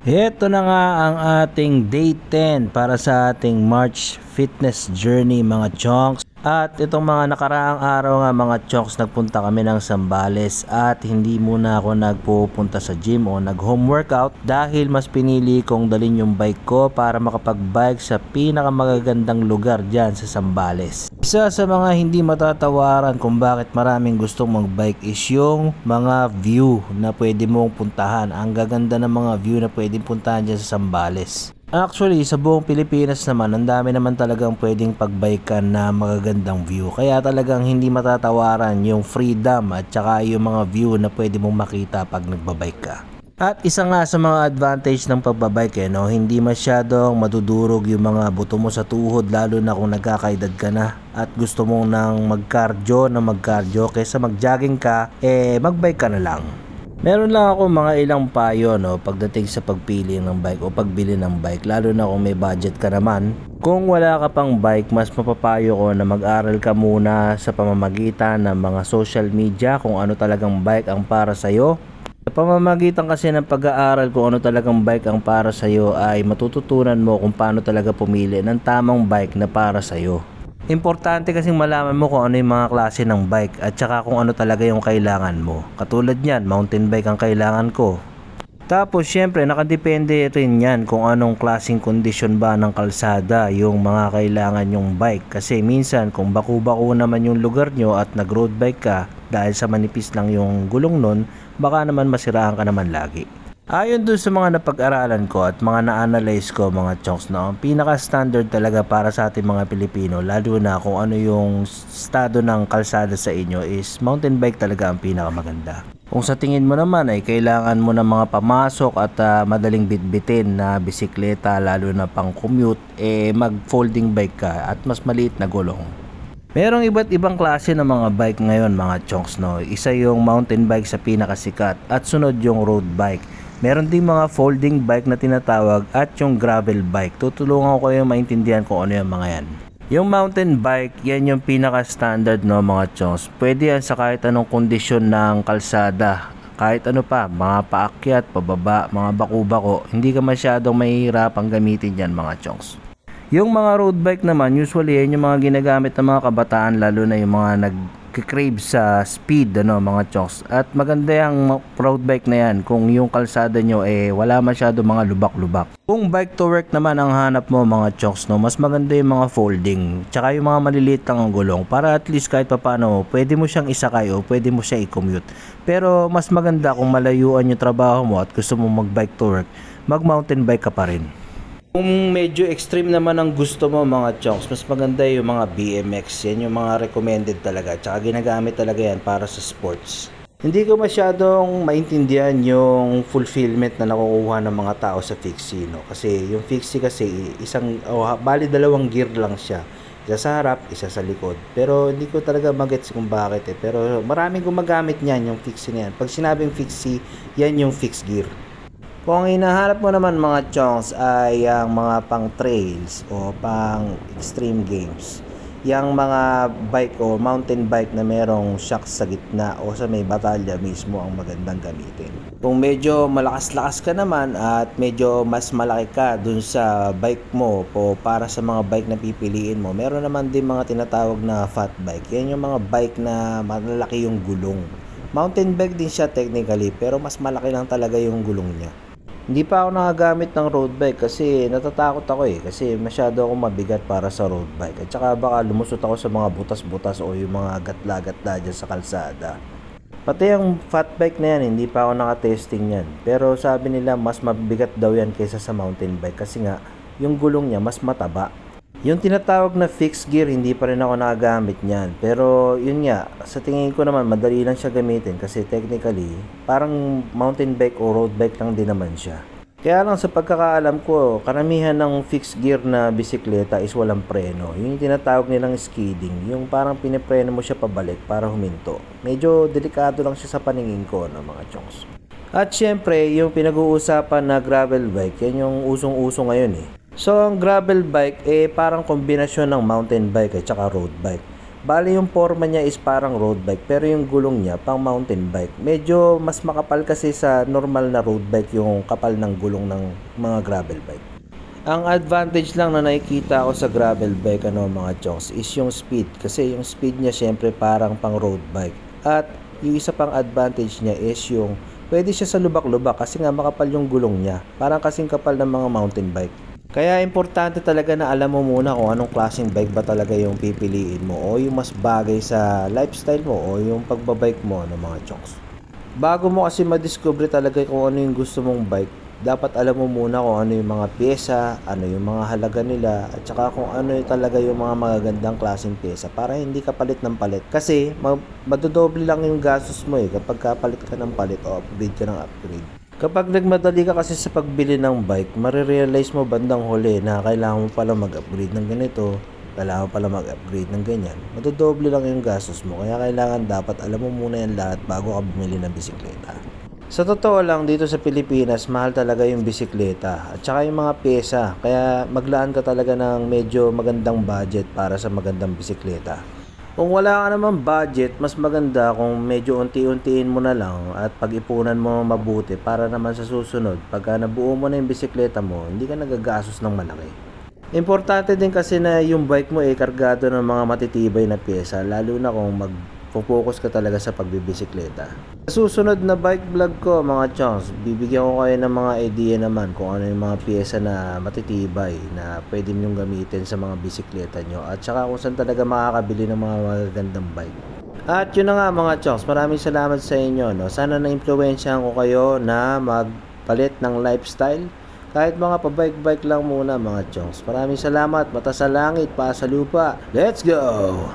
Ito na nga ang ating day 10 para sa ating March Fitness Journey mga chonks. At itong mga nakaraang araw nga mga chonks, nagpunta kami ng Zambales at hindi muna ako nagpupunta sa gym o nag-home workout dahil mas pinili kong dalhin yung bike ko para makapag-bike sa pinakamagagandang lugar dyan sa Zambales. Isa sa mga hindi matatawaran kung bakit maraming gustong mag-bike is yung mga view na pwede mong puntahan. Ang gaganda ng mga view na pwedeng puntahan dyan sa Zambales. Actually, sa buong Pilipinas naman, ang dami naman talagang pwedeng pagbikan na magagandang view. Kaya talagang hindi matatawaran yung freedom at saka yung mga view na pwede mong makita pag nagbabike ka. At isa nga sa mga advantage ng pagbabike hindi masyadong madudurog yung mga buto mo sa tuhod, lalo na kung nagkakaedad ka na at gusto mong nang mag-cardio kaysa mag-jogging ka, magbike ka na lang. Meron lang ako mga ilang payo pagdating sa pagpili ng bike o pagbili ng bike, lalo na kung may budget ka naman. Kung wala ka pang bike, mas mapapayo ko na mag-aral ka muna sa pamamagitan ng mga social media kung ano talagang bike ang para sa'yo. Sa pamamagitan kasi ng pag-aaral kung ano talagang bike ang para sa'yo ay matututunan mo kung paano talaga pumili ng tamang bike na para sa'yo. Importante kasing malaman mo kung ano yung mga klase ng bike at saka kung ano talaga yung kailangan mo. Katulad niyan, mountain bike ang kailangan ko. Tapos syempre nakadepende rin yan kung anong klaseng kondisyon ba ng kalsada yung mga kailangan yung bike. Kasi minsan kung baku-bako naman yung lugar nyo at nag-road bike ka dahil sa manipis lang yung gulong nun, baka naman masiraan ka naman lagi. Ayon dun sa mga napag-aralan ko at mga na-analyze ko mga chonks, ang pinaka-standard talaga para sa ating mga Pilipino, lalo na kung ano yung estado ng kalsada sa inyo, is mountain bike talaga ang pinakamaganda. Kung sa tingin mo naman ay kailangan mo ng mga pamasok at madaling bitbitin na bisikleta, lalo na pang commute, mag-folding bike ka at mas maliit na gulong. Merong iba't ibang klase ng mga bike ngayon mga chonks. Isa yung mountain bike sa pinakasikat at sunod yung road bike. Meron ding mga folding bike na tinatawag at yung gravel bike. Tutulungan ko kayong maintindihan kung ano yung mga yan. Yung mountain bike, yan yung pinaka-standard mga chonks. Pwede yan sa kahit anong kondisyon ng kalsada. Kahit ano pa, mga paakyat, pababa, mga baku-bako, hindi ka masyadong mahihirapang gamitin yan mga chonks. Yung mga road bike naman, usually yan yung mga ginagamit ng mga kabataan, lalo na yung mga nag-crave sa speed mga chonks. At maganda yung road bike na yan kung yung kalsada nyo wala masyado mga lubak-lubak. Kung bike to work naman ang hanap mo mga chonks, mas maganda yung mga folding tsaka yung mga maliliit lang ang gulong, para at least kahit papano pwede mo siyang isakay o pwede mo siya i-commute. Pero mas maganda kung malayuan yung trabaho mo at gusto mo mag-bike to work, mag-mountain bike ka pa rin. Kung medyo extreme naman ang gusto mo mga chonks, mas maganda yung mga BMX. Yan yung mga recommended talaga. Tsaka ginagamit talaga yan para sa sports. Hindi ko masyadong maintindihan yung fulfillment na nakukuha ng mga tao sa fixie. Kasi yung fixie kasi bali dalawang gear lang siya. Isa sa harap, isa sa likod. Pero hindi ko talaga magets kung bakit Pero maraming gumagamit niyan yung fixie na yan. Pag sinabing fixie, yan yung fixed gear. Kung hinahanap mo naman mga chonks ay ang mga pang trails o pang extreme games, yung mga bike o mountain bike na merong shocks sa gitna o sa may batalya mismo ang magandang gamitin. Kung medyo malakas-lakas ka naman at medyo mas malaki ka dun sa bike mo o para sa mga bike na pipiliin mo, meron naman din mga tinatawag na fat bike. Yan yung mga bike na malalaki yung gulong. Mountain bike din siya technically, pero mas malaki lang talaga yung gulong niya. Hindi pa ako nakagamit ng road bike kasi natatakot ako kasi masyado akong mabigat para sa road bike. At saka baka lumusot ako sa mga butas-butas o yung mga gatla-gatla dyan sa kalsada. Pati yung fat bike na yan, hindi pa ako nakatesting yan. Pero sabi nila mas mabigat daw yan kaysa sa mountain bike kasi nga yung gulong niya mas mataba. Yung tinatawag na fixed gear, hindi pa rin ako nakagamit niyan. Pero yun nga, sa tingin ko naman madali lang siya gamitin kasi technically parang mountain bike o road bike lang din naman siya. Kaya lang sa pagkakaalam ko, karamihan ng fixed gear na bisikleta is walang preno. Yung tinatawag nilang skidding, yung parang pinipreno mo siya pabalik para huminto. Medyo delikado lang siya sa paningin ko mga chonks. At syempre, yung pinag-uusapan na gravel bike, yan yung usong-uso ngayon So, ang gravel bike parang kombinasyon ng mountain bike at saka road bike. Bali yung forma niya is parang road bike pero yung gulong niya pang mountain bike. Medyo mas makapal kasi sa normal na road bike yung kapal ng gulong ng mga gravel bike. Ang advantage lang na nakikita ko sa gravel bike mga chonks is yung speed. Kasi yung speed niya syempre parang pang road bike. At yung isa pang advantage niya is yung pwede siya sa lubak-lubak kasi nga makapal yung gulong niya. Parang kasing kapal ng mga mountain bike. Kaya importante talaga na alam mo muna kung anong klaseng bike ba talaga yung pipiliin mo o yung mas bagay sa lifestyle mo o yung pagbabike mo mga chonks. Bago mo kasi madiscover talaga kung ano yung gusto mong bike, dapat alam mo muna kung ano yung mga pyesa, ano yung mga halaga nila, at saka kung ano yung talaga yung mga magagandang klaseng pyesa para hindi ka palit ng palit. Kasi madodoble lang yung gastos mo kapag kapalit ka ng palit o upgrade ka ng upgrade. Kapag nagmadali ka kasi sa pagbili ng bike, marirealize mo bandang huli na kailangan mo pala mag-upgrade ng ganito, kailangan mo pala mag-upgrade ng ganyan. Madodoble lang yung gastos mo, kaya kailangan dapat alam mo muna yan lahat bago ka bumili ng bisikleta. Sa totoo lang, dito sa Pilipinas, mahal talaga yung bisikleta at saka yung mga pyesa, kaya maglaan ka talaga ng medyo magandang budget para sa magandang bisikleta. Kung wala ka naman budget, mas maganda kung medyo unti-untiin mo na lang at pag-ipunan mo mabuti para naman sa susunod, pagka nabuo mo na yung bisikleta mo, hindi ka nagagastos ng malaki. Importante din kasi na yung bike mo kargado ng mga matitibay na pyesa, lalo na kung mag-focus ka talaga sa pagbibisikleta. Sa susunod na bike vlog ko mga chonks, bibigyan ko kayo ng mga idea naman kung ano yung mga pyesa na matitibay na pwede nyong gamitin sa mga bisikleta nyo at saka kung saan talaga makakabili ng mga magagandang bike. At yun na nga mga chonks, maraming salamat sa inyo. Sana na-impluwensyahan ko kayo na magpalit ng lifestyle. Kahit mga pa-bike-bike lang muna mga chonks. Maraming salamat, mata sa langit, paa sa lupa. Let's go!